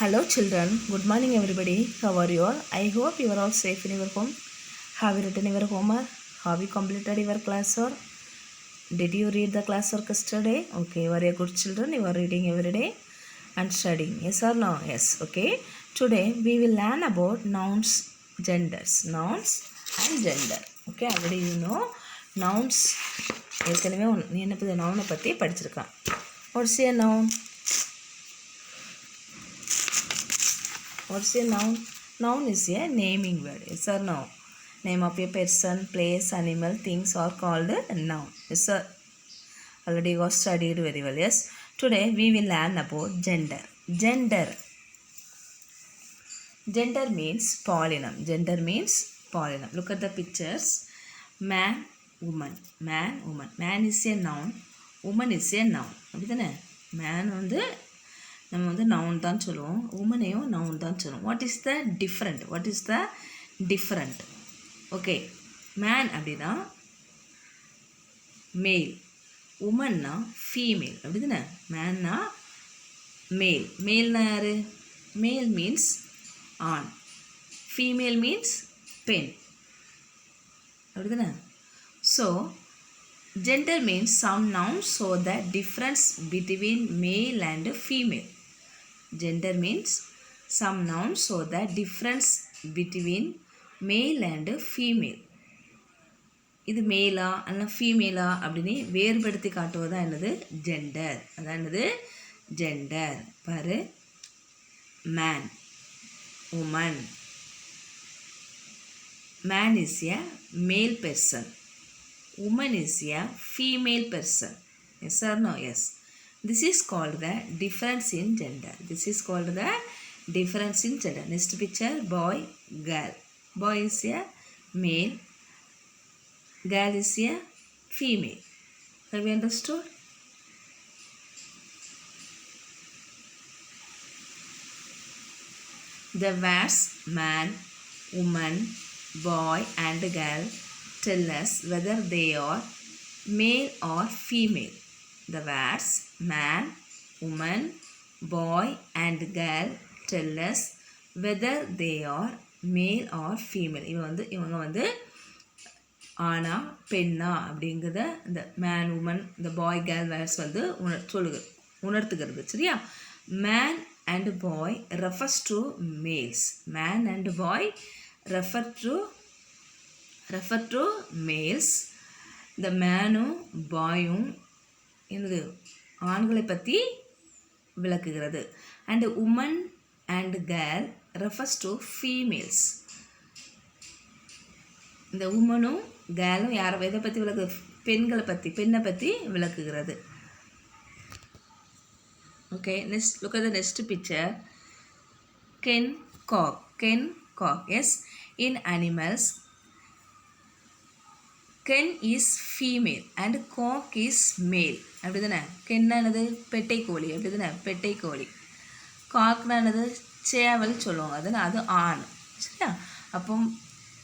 Hello children, good morning everybody. How are you all? I hope you are all safe in your home. Have you written your homework? Have you completed your class work? Did you read the class work yesterday? Okay, you are a good children. You are reading every day and studying. Yes or no? Yes. Okay. Today we will learn about nouns, genders. Nouns and gender. Okay, already you know nouns. ஏற்கனவே நீ என்ன நவுனை பற்றி படிச்சிருக்கான். What's a noun? What's a noun? Noun is a naming word. Yes or no? Name of a person, place, animal, things are called a noun. Yes sir. Already was studied very well. Yes. Today we will learn about gender. Gender. Gender means polynomial. Gender means polynomial. Look at the pictures. Man, woman. Man, woman. Man is a noun. Woman is a noun. அப்படிதானே? Man வந்து நம்ம வந்து noun தான் சொல்லுவோம், உமனையும் noun தான் சொல்லுவோம். What is the different? Okay, man அப்படின்னா மேல், உமன்னா ஃபீமேல். அப்படி தானே? மேன்னா மேல், மேல்னா யார்? மேல் மீன்ஸ் ஆண், ஃபீமேல் மீன்ஸ் பெண். அப்படி தானே? So gender means some nouns show the difference between male and female. Gender means some nouns show the difference between male and female. இது மேலா அல்ல ஃபீமேலா அப்படின்னு வேறுபடுத்தி காட்டுவதா என்னது? ஜெண்டர். அதான் என்னது? ஜெண்டர். பாரு, man, woman. Man is a male person. Woman is a female person. Yes or no? Yes. This is called the difference in gender. This is called the difference in gender. Next picture, boy, girl. Boy is a male. Girl is a female. Have you understood? The words man, woman, boy and girl tell us whether they are male or female. The words man, woman, boy and girl tell us whether they are male or female. இவங்க வந்து ஆனா பெண்ணா அப்படிங்கிறத இந்த man, woman, இந்த பாய், girl words வந்து உணர்த்துகிறது. சரியா? Man and boy refers to males. Man and boy refer to males. இந்த மேனும் பாயும் என்னது? ஆண்களை பற்றி விளக்குகிறது. And woman and girl refers to females. இந்த உமனும் கேர்ளும் யாரை எதை பற்றி விளக்குது? பெண்ணை பற்றி விளக்குகிறது. Okay, next look at the next picture. Hen, cock. Yes, in animals hen is female and cock is male. அப்படி தானே? கென்னானது பெட்டைக்கோழி. அப்படி தானே? பெட்டைக்கோழி. காக்னானது சேவல் சொல்லுவாங்க. அதுனா அது ஆண். சரியா? அப்போ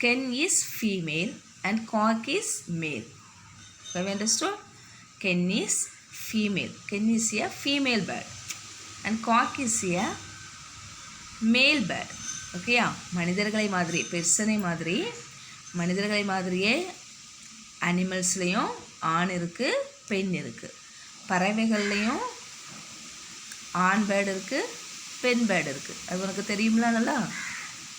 hen is female and cock is male. Have you understood? Ken is female. Ken is a female bird and cock is a male bird. ஓகேயா? மனிதர்களை மாதிரியே அனிமல்ஸ்லேயும் ஆண் இருக்குது, பெண் இருக்குது. பறவைகள்லேயும் ஆண் பேர்டு இருக்குது, பெண் பேர்டு இருக்குது. அது உனக்கு தெரியுங்களா நல்லா?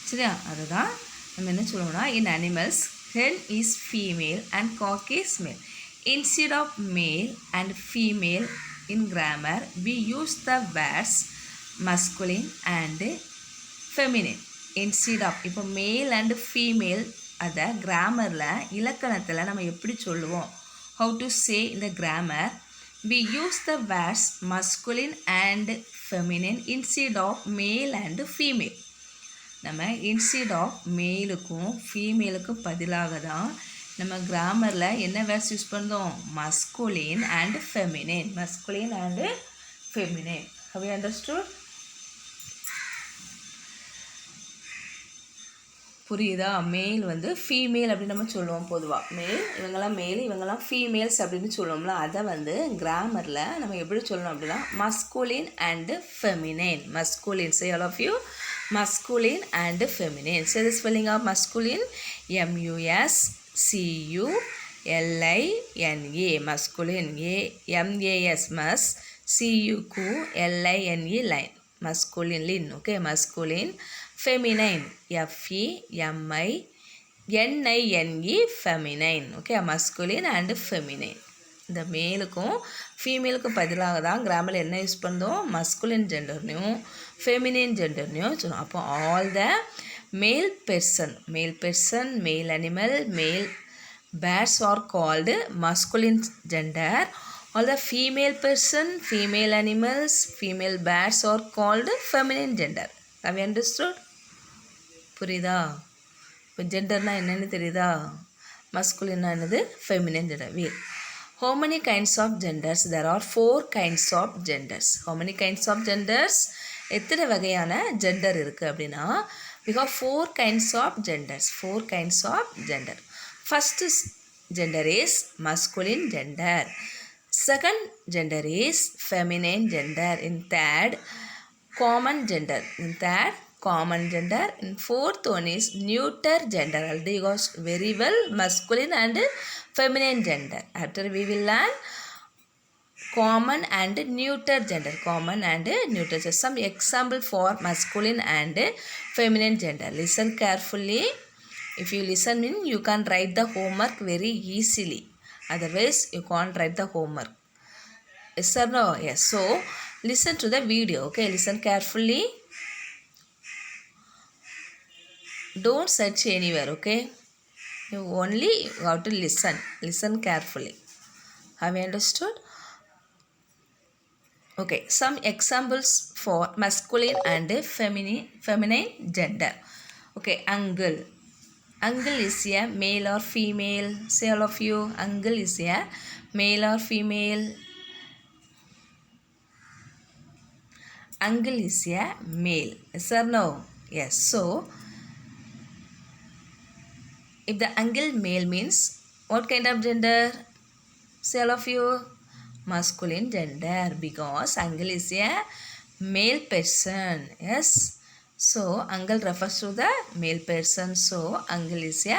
சரியா? அதுதான் நம்ம என்ன சொல்லுவோம்னா, in animals hen is female and cock is male. Instead of male and female in grammar, we use the words masculine and feminine. Instead of, இப்போ மேல் அண்ட் ஃபீமேல் அதை கிராமரில் இலக்கணத்தில் நம்ம எப்படி சொல்லுவோம்? How to say in the grammar? We use the words masculine and feminine instead of male and female. நம்ம instead of மேலுக்கும் ஃபீமேலுக்கும் பதிலாக தான் நம்ம கிராமரில் என்ன வேர்ட்ஸ் யூஸ் பண்ணுறோம்? Masculine and feminine. Have you understood? புரியுதா? மேல் வந்து ஃபீமேல் அப்படின்னு நம்ம சொல்லுவோம் பொதுவாக. இவங்கெல்லாம் மேல் இவங்கெல்லாம் ஃபீமேல்ஸ் அப்படின்னு சொல்லுவோம்ல, அதை வந்து கிராமரில் நம்ம எப்படி சொல்லணும் அப்படின்னா masculine and feminine. Masculine, say all of you, masculine and feminine. Say the spelling of masculine, M-U-S-C-U-L-I-N-E, masculine, M-A-S, mas, C-U-Q-L-I-N-E, line, masculine, lin, okay, masculine. Feminine, F-E-M-I-N-I-N-E, feminine, okay, masculine and feminine. இந்த மேலுக்கும் ஃபீமேலுக்கும் பதிலாக தான் கிராமரில் என்ன use பண்ணுறோம், masculine ஜெண்டர்னையும் feminine ஜெண்டர்னையும் சொல்லுவோம். அப்போ all the மேல் person, மேல் animal, மேல் birds are called masculine gender. All the female person, female animals, female birds are called feminine gender. How you understood? புரியுதா? இப்போ ஜெண்டர்னால் என்னென்னு தெரியுதா? மஸ்குலின்னா என்னது, feminine gender. How many kinds of genders? There are 4 kinds of genders. How many kinds of genders? எத்தனை வகையான gender இருக்குது அப்படின்னா we have 4 kinds of genders. 4 kinds of gender. First gender is masculine gender. Second gender is feminine gender. In third, common gender. And fourth one is neuter gender. Already you got very well masculine and feminine gender. After we will learn common and neuter gender. Some example for masculine and feminine gender. Listen carefully. If you listen, you can write the homework very easily. Otherwise, you can't write the homework. Yes or no? Yes. So, listen to the video. Okay, listen carefully. Don't search anywhere. Okay. You only have to listen carefully. Have you understood? Okay, some examples for masculine and feminine gender. Okay, uncle is a male or female? Say all of you, uncle is a male or female? Uncle is a male. Yes or no? Yes. So if the uncle male means what kind of gender? Say all of you, masculine gender, because uncle is a male person. Yes. So uncle refers to the male person. So uncle is a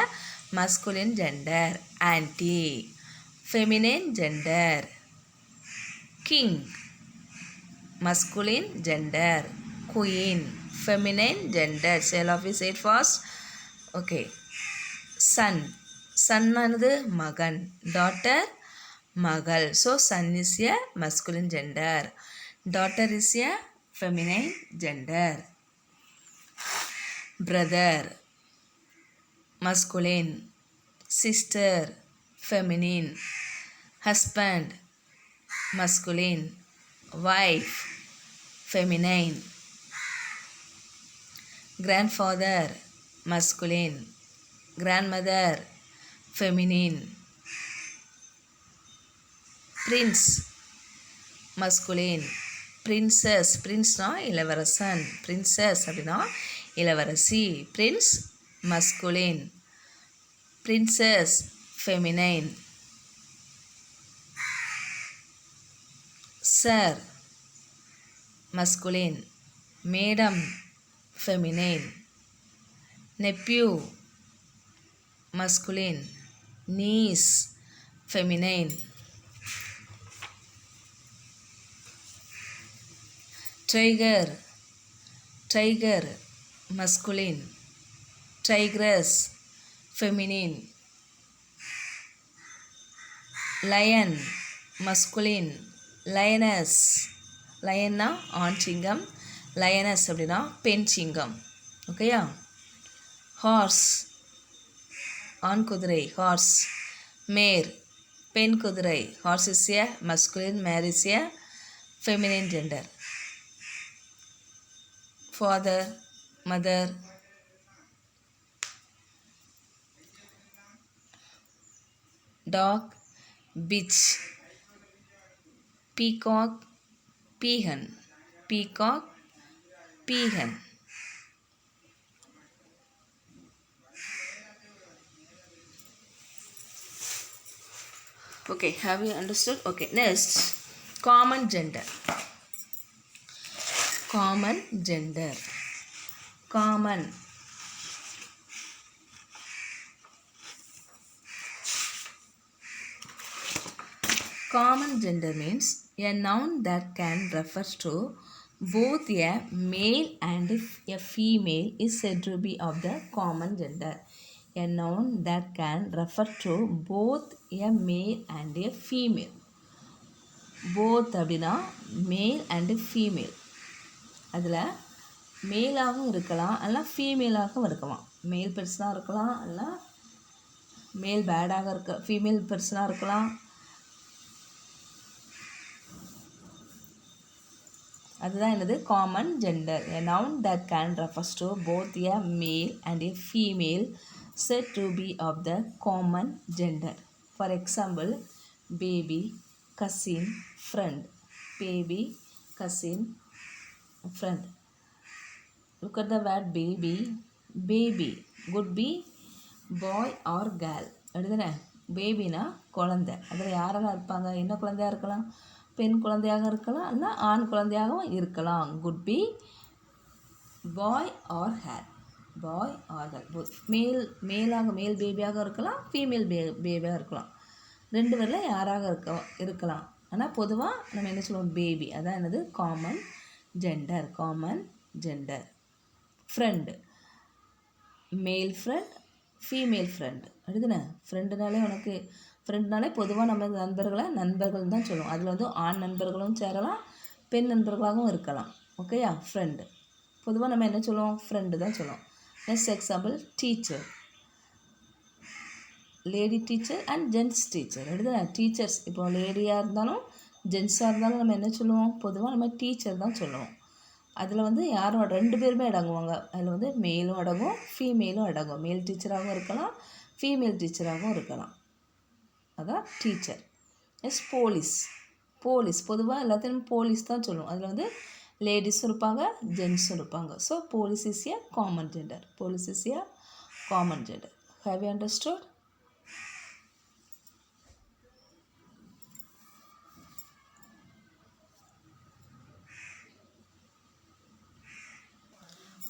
masculine gender. Auntie, feminine gender. King, masculine gender. Queen, feminine gender. Say all of you, say it fast. Okay. Son ஆனது மகன், daughter மகள். So son is a masculine gender, daughter is a feminine gender. Brother, masculine. Sister, feminine. Husband, masculine. Wife, feminine. Grandfather, masculine. Grandmother, feminine. Prince, masculine. Princess, prince இளவரசன், princess அப்படின்னா இளவரசி. Prince, masculine. Princess, feminine. Sir, masculine. Madam, feminine. Nephew, masculine. Niece, feminine. Tiger, masculine. Tigress, feminine. Lion, masculine. Lioness, lion ஆண் சிங்கம், lioness அப்படின்னா பெண் சிங்கம். ஓகேயா? Horse, ஆண் குதிரை, horse. Mare, பெண் குதிரை. Horse is a masculine, mare is a feminine gender. Father, mother. Dog, bitch. Peacock, peahen. Peacock, peahen. Okay, have you understood? Okay, next, common gender. Common gender. Common. Common gender means a noun that can refer to both a male and a female is said to be of the common gender. A noun that can refer to both a male and a female. Both அப்படின்னா மேல் and female. அதில் மேலாகவும் இருக்கலாம், அல்ல ஃபீமேலாகவும் இருக்கலாம். மேல் பர்சனாக இருக்கலாம், அல்ல மேல் பேடாக இருக்க ஃபீமேல் பர்சனாக இருக்கலாம். அதுதான் என்னது common gender. A noun that can refers to both a male and a female said to be of the common gender. For example, baby, cousin, friend. Baby, cousin, friend. Look at the word baby. Baby could be boy or girl. எடுதுனே பேபினா குழந்தை. அதில் யாரெல்லாம் இருப்பாங்க? என்ன குழந்தையாக இருக்கலாம்? பெண் குழந்தையாக இருக்கலாம், இல்லை ஆண் குழந்தையாகவும் இருக்கலாம். Could be boy or her. Boy or girl. Male பேபியாக இருக்கலாம், ஃபீமேல் பேபியாக இருக்கலாம். ரெண்டு பேரில் யாராக இருக்கலாம். ஆனால் பொதுவாக நம்ம என்ன சொல்லுவோம்? பேபி. அதான் என்னது common gender. Common gender. Friend, மேல் ஃப்ரெண்ட், ஃபீமேல் ஃப்ரெண்ட். அடுத்துண்ணே ஃப்ரெண்டுனாலே உனக்கு ஃப்ரெண்டுனாலே பொதுவாக நம்ம நண்பர்கள் தான் சொல்லுவோம். அதில் வந்து ஆண் நண்பர்களும் சேரலாம், பெண் நண்பர்களாகவும் இருக்கலாம். ஓகேயா? ஃப்ரெண்டு பொதுவாக நம்ம என்ன சொல்லுவோம்? ஃப்ரெண்டு தான் சொல்லுவோம். Next example, teacher. Lady teacher and gents teacher. எடுத்துண்ணே டீச்சர்ஸ் இப்போ லேடியாக இருந்தாலும் ஜென்ட்ஸாக இருந்தாலும் நம்ம என்ன சொல்லுவோம்? பொதுவாக நம்ம டீச்சர் தான் சொல்லுவோம். அதில் வந்து யாரும் ரெண்டு பேருமே அடங்குவாங்க. அதில் வந்து மேலும் அடங்கும், ஃபீமேலும் அடங்கும். மேல் டீச்சராகவும் இருக்கலாம், ஃபீமேல் டீச்சராகவும் இருக்கலாம். அதான் டீச்சர். S police. போலீஸ் பொதுவாக எல்லாத்தையும் போலீஸ் தான் சொல்லுவோம். அதில் வந்து லேடிஸும் இருப்பாங்க, ஜென்ட்ஸும் இருப்பாங்க. So police is a common gender. Police is a common gender. Have you understood?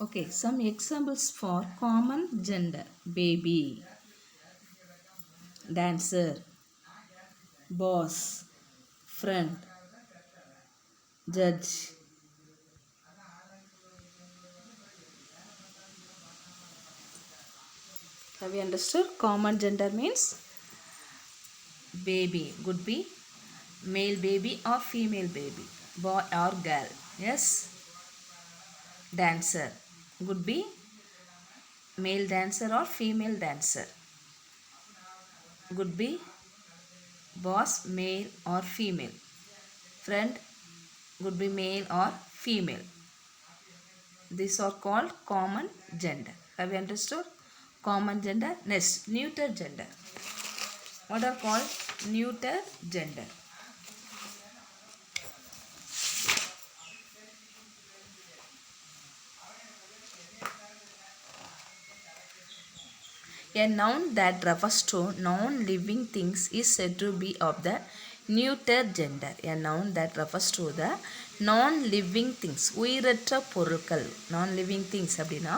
Okay, some examples for common gender. Baby, dancer, boss, friend, judge. Have you understood? Common gender means baby could be male baby or female baby, boy or girl. Yes. Dancer could be male dancer or female dancer. Could be boss, male or female. Friend could be male or female. These are called common gender. Have you understood? Common gender. Next, neuter gender. What are called neuter gender? A noun that refers to non-living things is said to be of the neuter gender. A noun that refers to the non-living things. உயிரற்ற பொருட்கள். Non-living things அப்படின்னா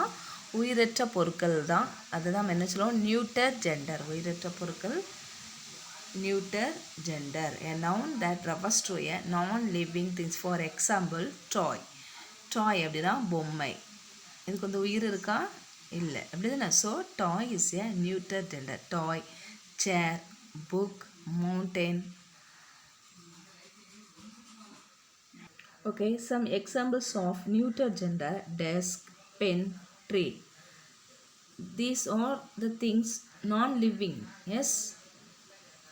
உயிரற்ற பொருட்கள் தான். அதுதான் என்ன சொல்லுவோம்? நியூட்டர் gender. உயிரற்ற பொருட்கள் நியூட்டர் gender. A noun that refers to a non-living things. For example, toy. Toy அப்படின்னா பொம்மை. இதுக்கு வந்து உயிர் இருக்கா? இல்லை. அப்படி தானே? So toy is a neuter gender. Toy, chair, book, mountain. Okay, some examples of neuter gender. Desk, pen, tree. These are the things non living. Yes,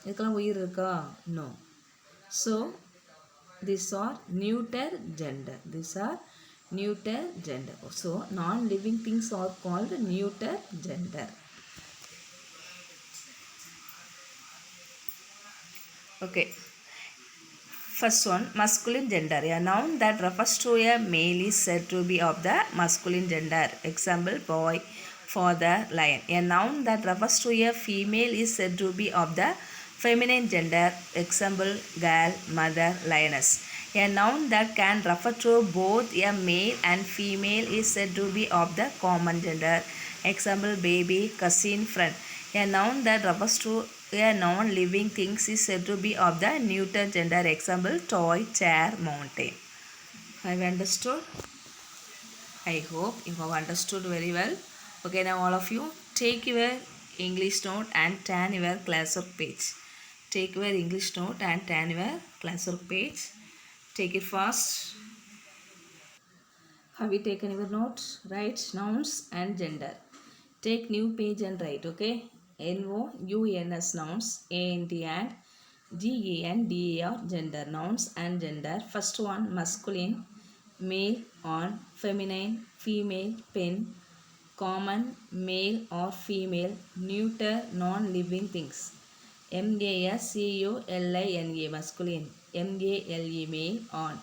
இதுக்கெல்லாம் உயிர் இருக்கா? No. So these are neuter gender. These are neuter gender. So non-living things are called neuter gender. Okay, first one, masculine gender. A noun that refers to a male is said to be of the masculine gender. Example, boy, father, lion. A noun that refers to a female is said to be of the Feminine gender, example girl, mother, lioness. A noun that can refer to both a male and female is said to be of the common gender. Example baby, cousin, friend. A noun that refers to a non-living things is said to be of the neuter gender. Example toy, chair, mountain. Have you understood? I hope you have understood very well. Okay, now all of you take your English note and turn your classwork page. Take your English note and turn your classwork page. Take it fast. Have you taken your notes? Write nouns and gender. Take new page and write, okay? N-O-U-N-S nouns, A-N-T and G-E-N-D-E-R gender nouns and gender. First one masculine, male on, feminine, female, pen, common, male or female, neuter, non-living things. M-A-S-C-U-L-I-N-A masculine, M-A-L-E male on,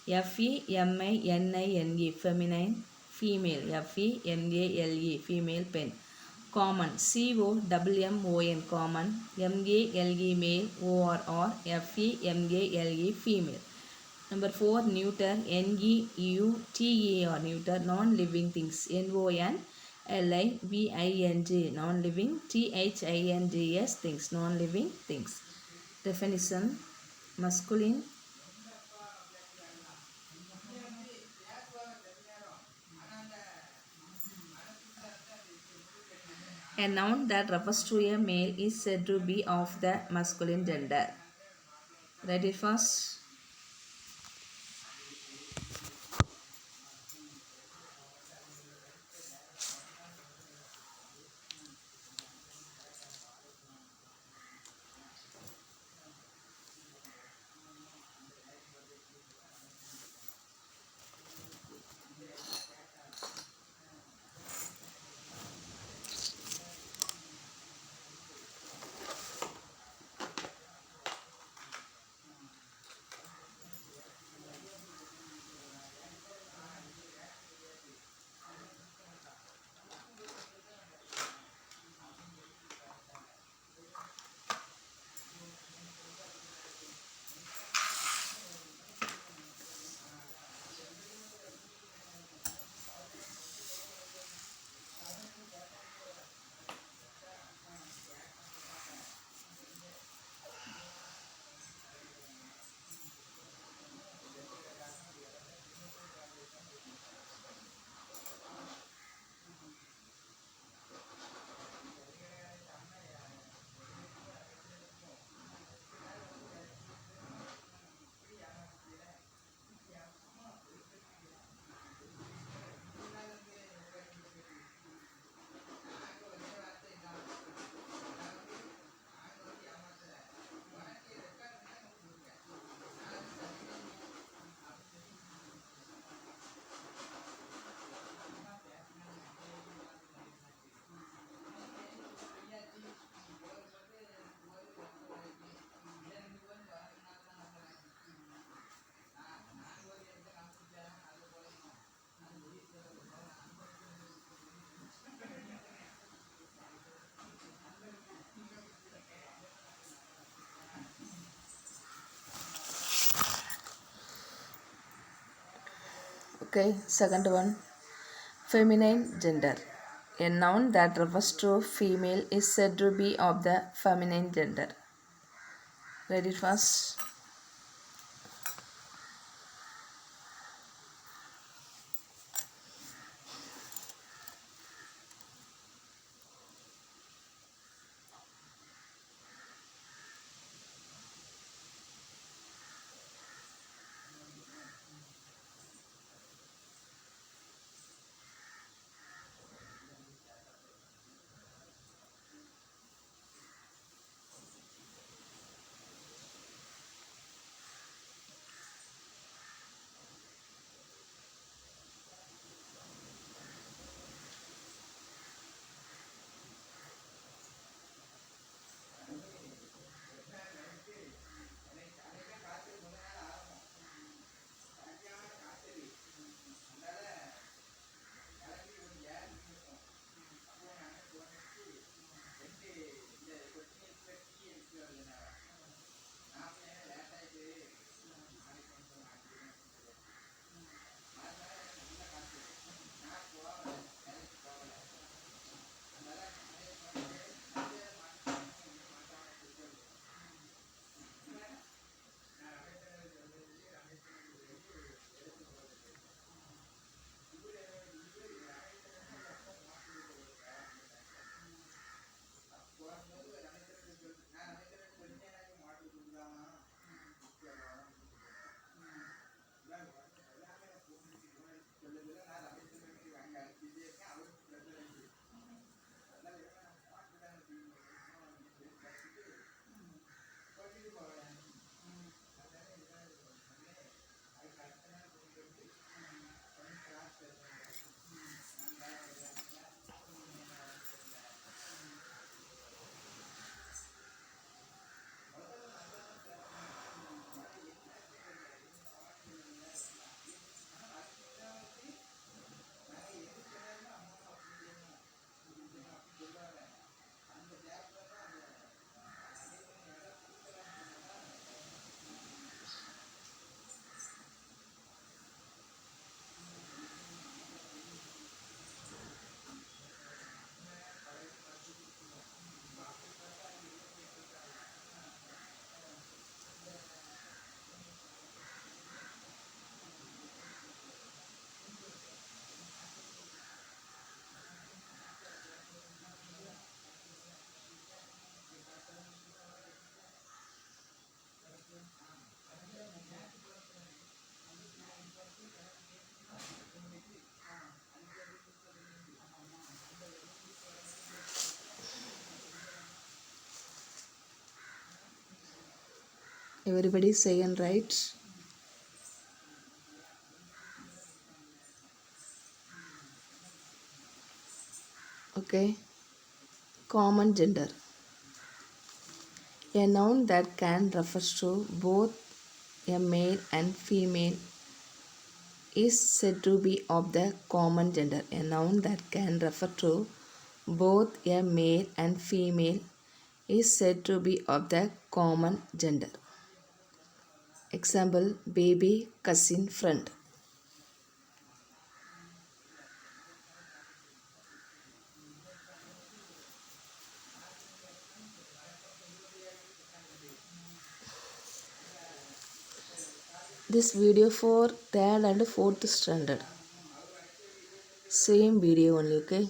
F-E-M-I-N-I-N-E feminine, female, F-E-M-A-L-E female pen. Common, C-O-M-M-O-N common, M-A-L-E male, O-R-R, F-E-M-A-L-E female. Number 4 neuter, N-E-U-T-E-R neuter, non-living things, N-O-N-L-I-V-I-N-G non-living, T-H-I-N-G-S things, non-living things. Definition, masculine, a noun that refers to a male is said to be of the masculine gender. Ready first? Okay, second one, feminine gender. A noun that refers to female is said to be of the feminine gender. Ready first? Everybody say and write. Okay. Common gender. A noun that can refer to both a male and female is said to be of the common gender. A noun that can refer to both a male and female is said to be of the common gender. Example, baby, cousin, friend. This video for 3rd and 4th standard. Same video only, okay?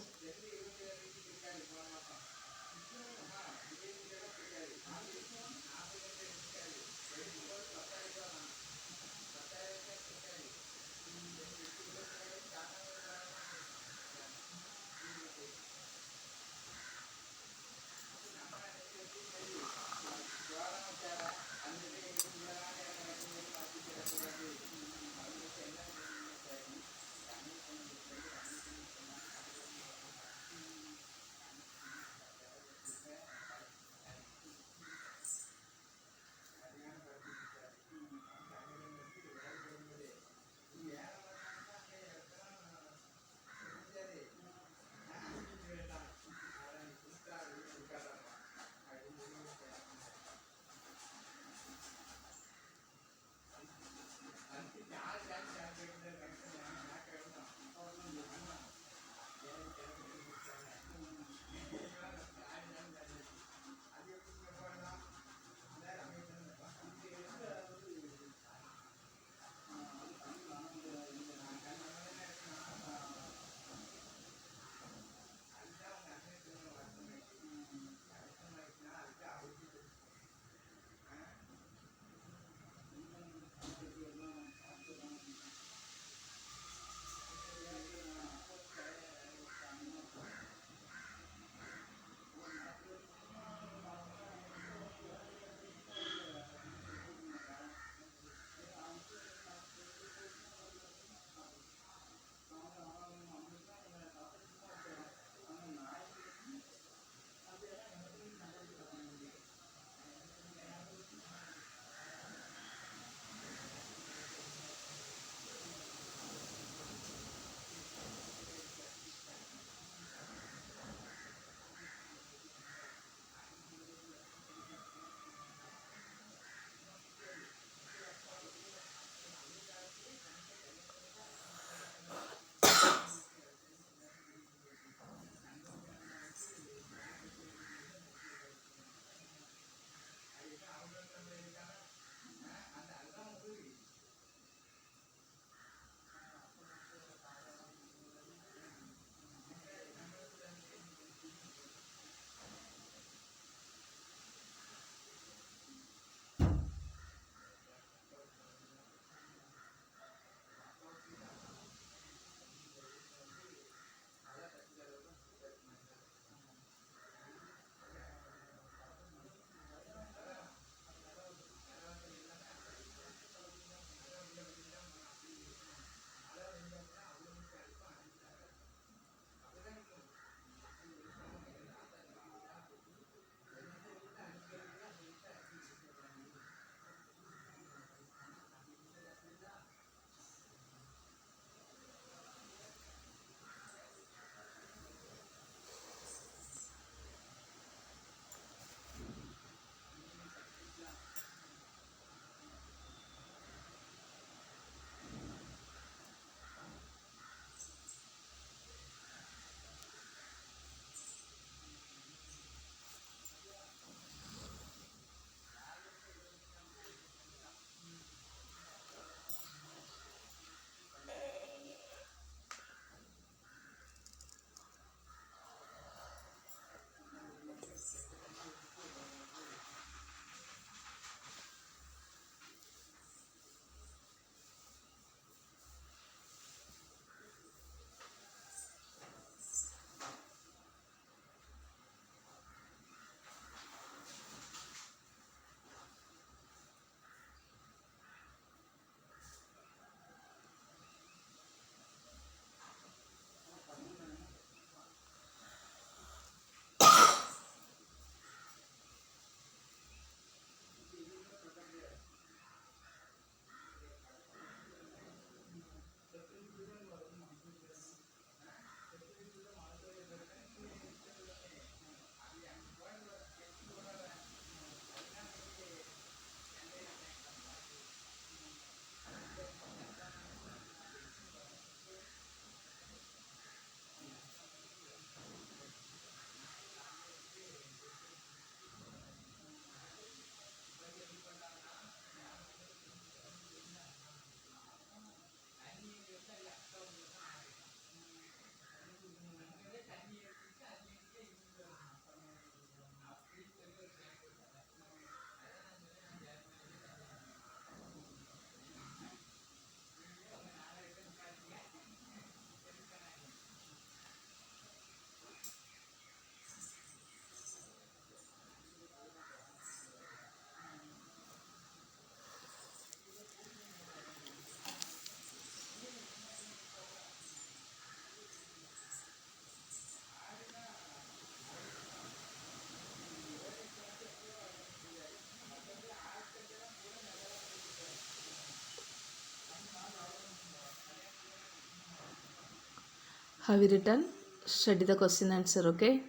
Have you written? Study the question answer, okay?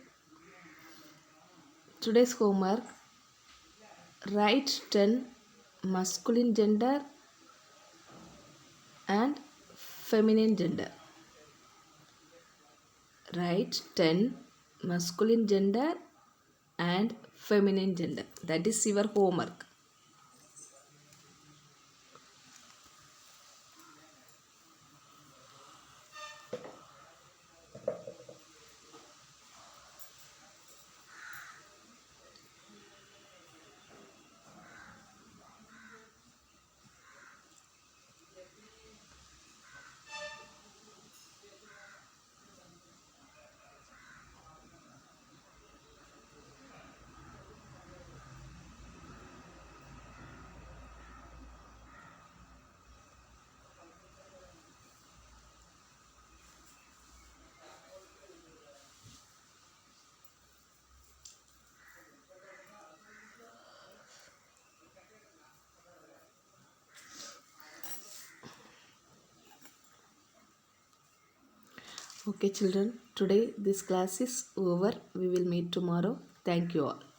Today's homework, write 10 masculine gender and feminine gender. Write 10 masculine gender and feminine gender. That is your homework. Okay children, today this class is over. We will meet tomorrow. Thank you all.